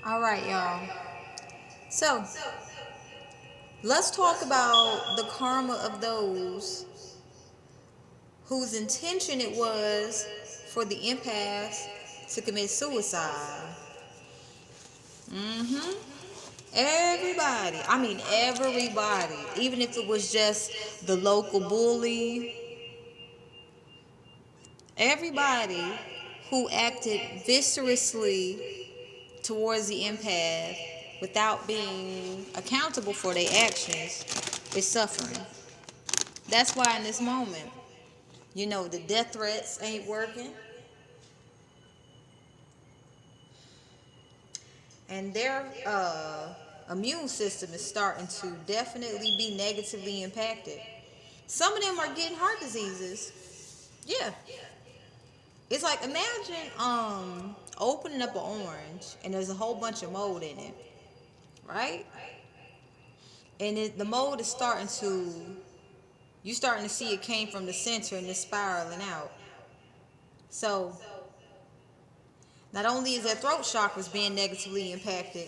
All right, y'all. So, let's talk about the karma of those whose intention it was for the empath to commit suicide. Mm-hmm. Everybody. I mean, everybody. Even if it was just the local bully, everybody who acted viscerously towards the empath without being accountable for their actions is suffering. That's why in this moment, the death threats ain't working, and their immune system is starting to definitely be negatively impacted. Some of them are getting heart diseases. Yeah. It's like, imagine opening up an orange and there's a whole bunch of mold in it, right? And the mold is you starting to see it came from the center and it's spiraling out. So not only is their throat chakras being negatively impacted,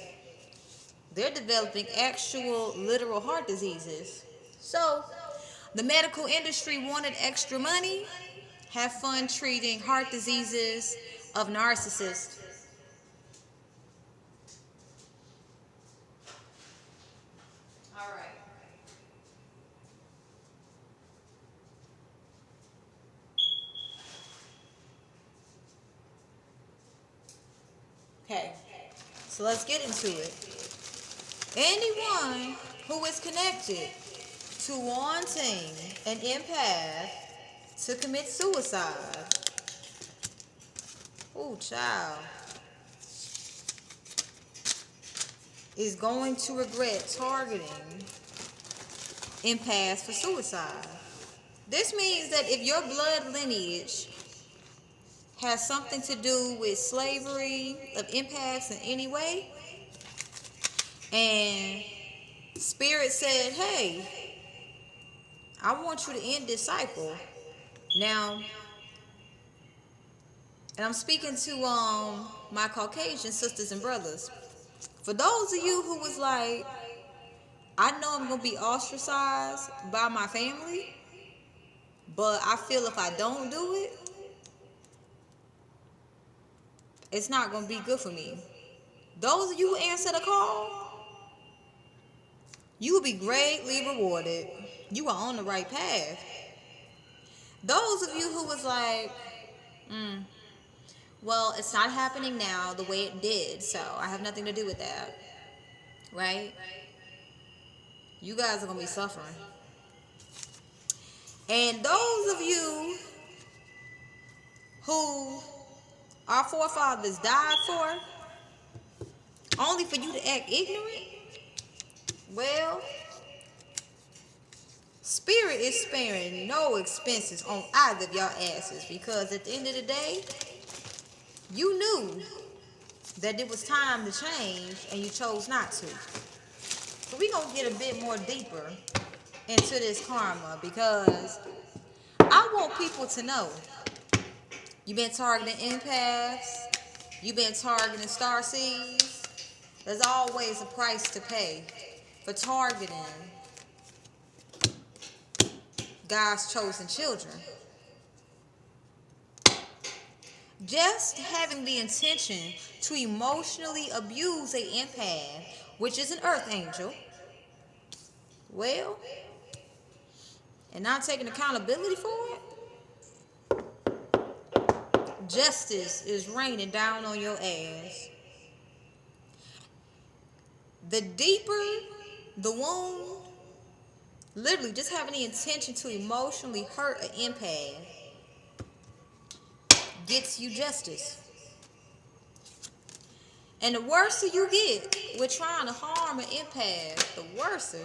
they're developing actual literal heart diseases. So the medical industry wanted extra money. Have fun treating heart diseases of narcissists. All right. Okay. So let's get into it. Anyone who is connected to wanting an empath to commit suicide, oh child, is going to regret targeting empaths for suicide. This means that if your blood lineage has something to do with slavery of empaths in any way, and Spirit said, hey, I want you to end this cycle. Now, and I'm speaking to my Caucasian sisters and brothers. For those of you who was like, I know I'm gonna be ostracized by my family, but I feel if I don't do it, it's not gonna be good for me. Those of you who answer the call, you will be greatly rewarded. You are on the right path. Those of you who was like, well, it's not happening now the way it did, so I have nothing to do with that, right? You guys are gonna be suffering. And those of you who our forefathers died for, only for you to act ignorant, well, Spirit is sparing no expenses on either of y'all asses, because at the end of the day, you knew that it was time to change and you chose not to. So we're going to get a bit more deeper into this karma, because I want people to know you've been targeting empaths, you've been targeting starseeds. There's always a price to pay for targeting God's chosen children. Just having the intention to emotionally abuse an empath, which is an earth angel, well, and not taking accountability for it, justice is raining down on your ass. The deeper the wound, literally just having the intention to emotionally hurt an empath gets you justice. And the worse you get with trying to harm an empath, the worse,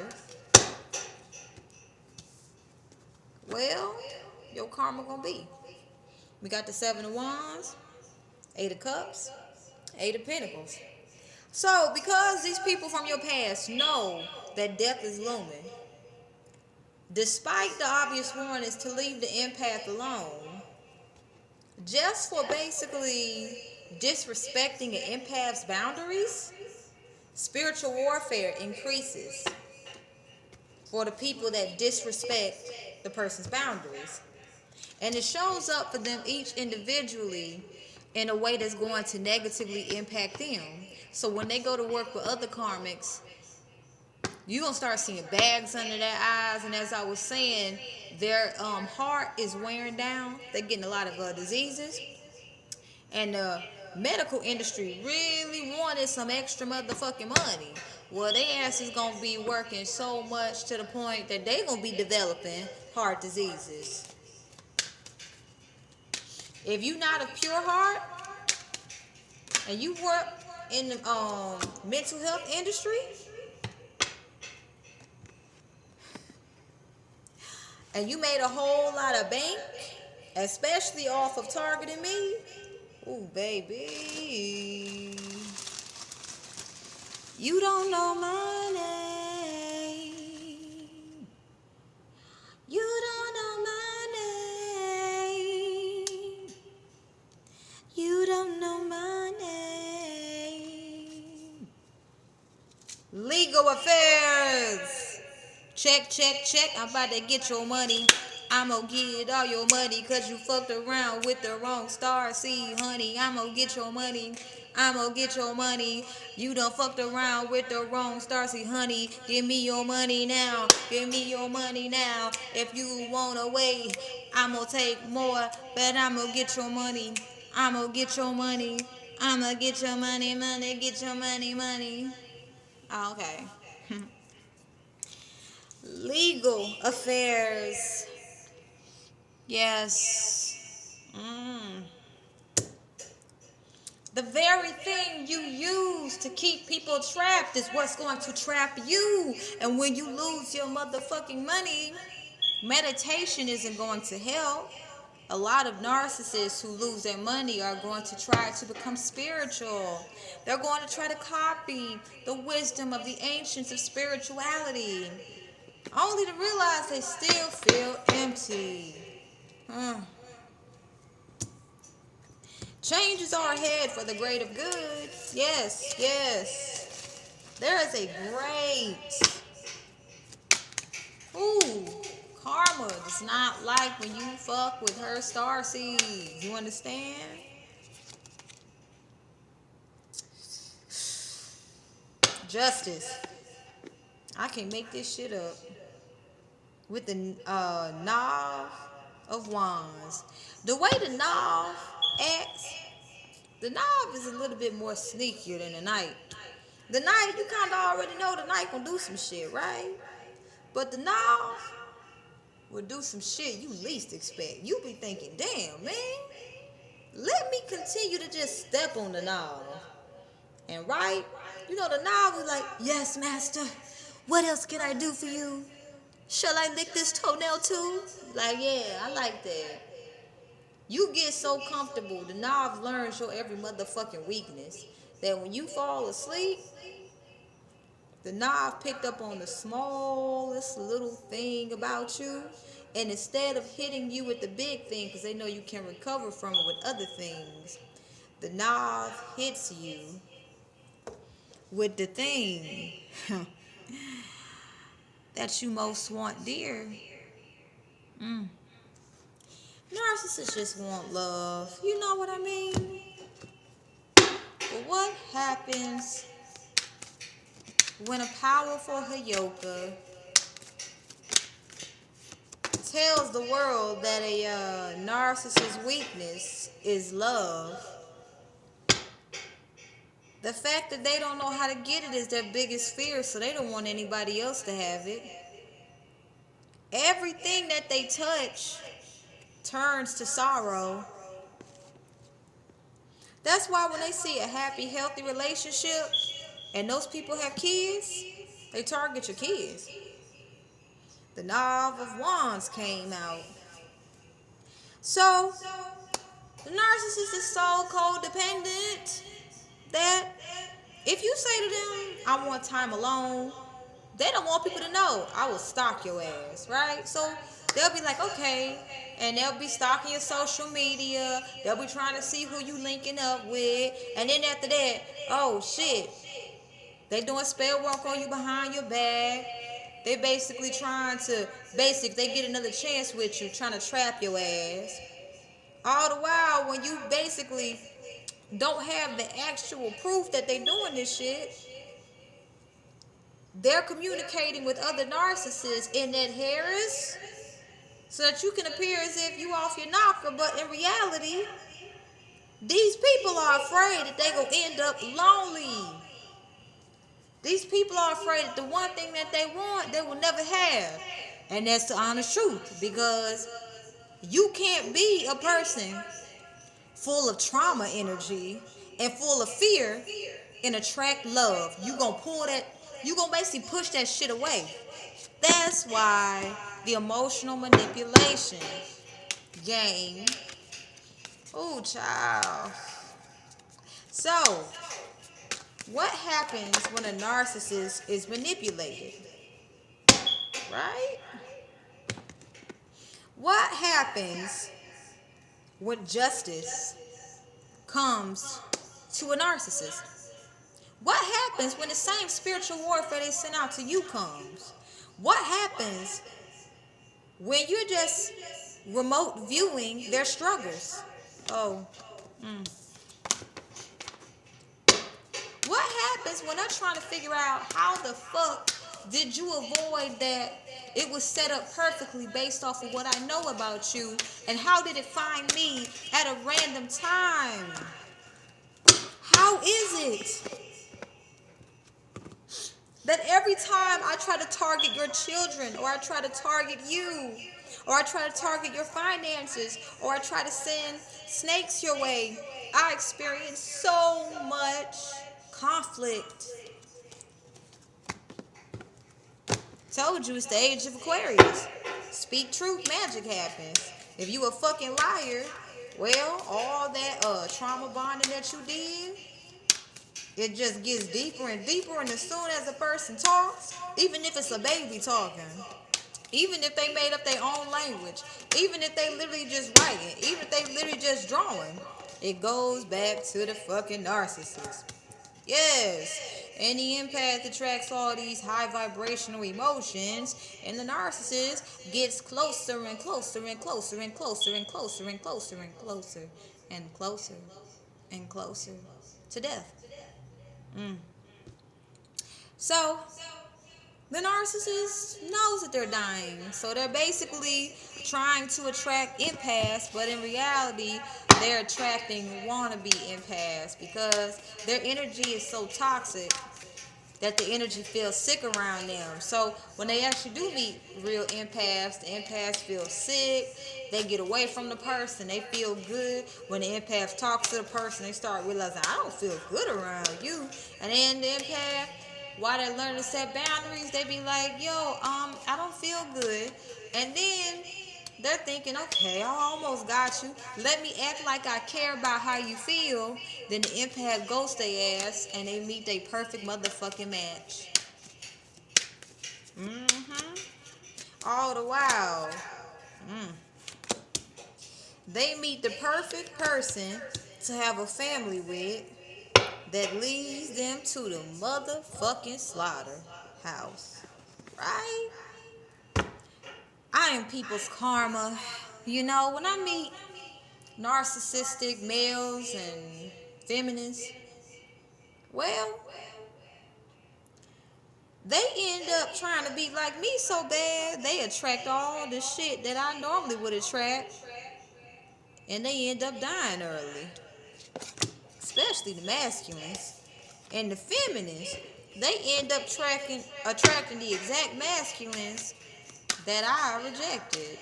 well, your karma gonna be. We got the 7 of Wands, 8 of Cups, 8 of Pentacles. So, because these people from your past know that death is looming, despite the obvious warnings to leave the empath alone, just for basically disrespecting an empath's boundaries, spiritual warfare increases for the people that disrespect the person's boundaries. And it shows up for them each individually in a way that's going to negatively impact them. So when they go to work with other karmics, you're going to start seeing bags under their eyes. And as I was saying, their heart is wearing down. They're getting a lot of diseases. And the medical industry really wanted some extra motherfucking money. Well, their ass is going to be working so much to the point that they're going to be developing heart diseases. If you're not of pure heart and you work in the mental health industry and you made a whole lot of bank, especially off of targeting me, ooh, baby, you don't know my name. You don't know my name. You don't know my name. Legal affairs. Check, check, check. I'm about to get your money. I'm gonna get all your money cause you fucked around with the wrong star. See, honey, I'm gonna get your money. I'm gonna get your money. You done fucked around with the wrong star. See, honey, give me your money now. Give me your money now. If you wanna wait, I'm gonna take more, but I'm gonna get your money. I'm gonna get your money. I'm gonna get your money, money, get your money, money. Oh, okay. Legal affairs. Yes. The very thing you use to keep people trapped is what's going to trap you. And when you lose your motherfucking money, meditation isn't going to help. A lot of narcissists who lose their money are going to try to become spiritual. They're going to try to copy the wisdom of the ancients of spirituality, only to realize they still feel empty. Changes are ahead for the greater good. Yes, yes. There is a great... karma does not like when you fuck with her star seeds. You understand? Justice. I can make this shit up. With the Knave of Wands. The way the Knave acts, the Knave is a little bit more sneakier than the Knight. The Knight, you kind of already know the Knight gonna do some shit, right? But the Knave will do some shit you least expect. You be thinking, damn, man, let me continue to just step on the Knave. And right, you know, the Knave is like, yes, master, what else can I do for you? Shall I lick this toenail too? Like, yeah, I like that. You get so comfortable, the Knave learns your every motherfucking weakness, that when you fall asleep, the Knave picked up on the smallest little thing about you, and instead of hitting you with the big thing, because they know you can recover from it with other things, the Knave hits you with the thing that you most want dear. Narcissists just want love. You know what I mean? But what happens when a powerful Hyoka tells the world that a narcissist's weakness is love? The fact that they don't know how to get it is their biggest fear, so they don't want anybody else to have it. Everything that they touch turns to sorrow. That's why when they see a happy, healthy relationship and those people have kids, they target your kids. The Knave of Wands came out. So, the narcissist is so codependent that if you say to them, I want time alone, they don't want people to know. I will stalk your ass, right? So they'll be like, okay, and they'll be stalking your social media. They'll be trying to see who you linking up with, and then after that, oh shit, they doing spell work on you behind your back. They basically trying to, they get another chance with you, trying to trap your ass. All the while, when you basically don't have the actual proof that they doing this shit, they're communicating with other narcissists in that Harris so that you can appear as if you off your knocker, but in reality, these people are afraid that they gonna end up lonely. These people are afraid that the one thing that they want, they will never have. And that's the honest truth, because you can't be a person full of trauma energy and full of fear and attract love. You gonna pull that, you gonna basically push that shit away. That's why the emotional manipulation game. Ooh, child. So, what happens when a narcissist is manipulated? Right? What happens when justice comes to a narcissist? What happens when the same spiritual warfare they sent out to you comes? What happens when you're just remote viewing their struggles? What happens when they're trying to figure out how the fuck did you avoid that? It was set up perfectly based off of what I know about you, and how did it find me at a random time? How is it that every time I try to target your children, or I try to target you, or I try to target your finances, or I try to send snakes your way, I experience so much conflict? Told you, it's the age of Aquarius. Speak truth, magic happens. If you a fucking liar, well, all that trauma bonding that you did, it just gets deeper and deeper. And as soon as a person talks, even if it's a baby talking, even if they made up their own language, even if they literally just writing, even if they literally just drawing, it goes back to the fucking narcissist. Yes, any empath attracts all these high vibrational emotions, and the narcissist gets closer and closer and closer and closer and closer and closer and closer and closer and closer to death. So the narcissist knows that they're dying, so they're basically trying to attract empaths, but in reality, they're attracting wannabe empaths because their energy is so toxic that the energy feels sick around them. So when they actually do meet real empaths, the empaths feel sick. They get away from the person. They feel good. When the empaths talk to the person, they start realizing, I don't feel good around you. And then the empath, while they learn to set boundaries, they be like, yo, I don't feel good. And then they're thinking, okay, I almost got you. Let me act like I care about how you feel. Then the empath ghosts their ass, and they meet their perfect motherfucking match. All the while, they meet the perfect person to have a family with that leads them to the motherfucking slaughterhouse. Right? I am people's karma. You know, when I meet narcissistic males and feminists, well, they end up trying to be like me so bad, they attract all the shit that I normally would attract, and they end up dying early. Especially the masculines. And the feminists, they end up attracting the exact masculines that I rejected.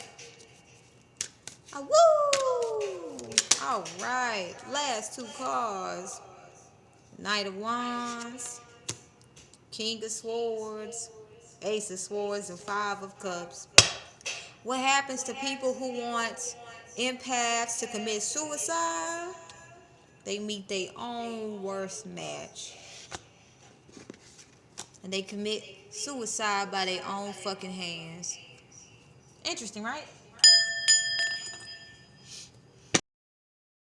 Woo! All right, last two cards. Knight of Wands, King of Swords, Ace of Swords, and Five of Cups. What happens to people who want empaths to commit suicide? They meet their own worst match. And they commit suicide by their own fucking hands. Interesting, right?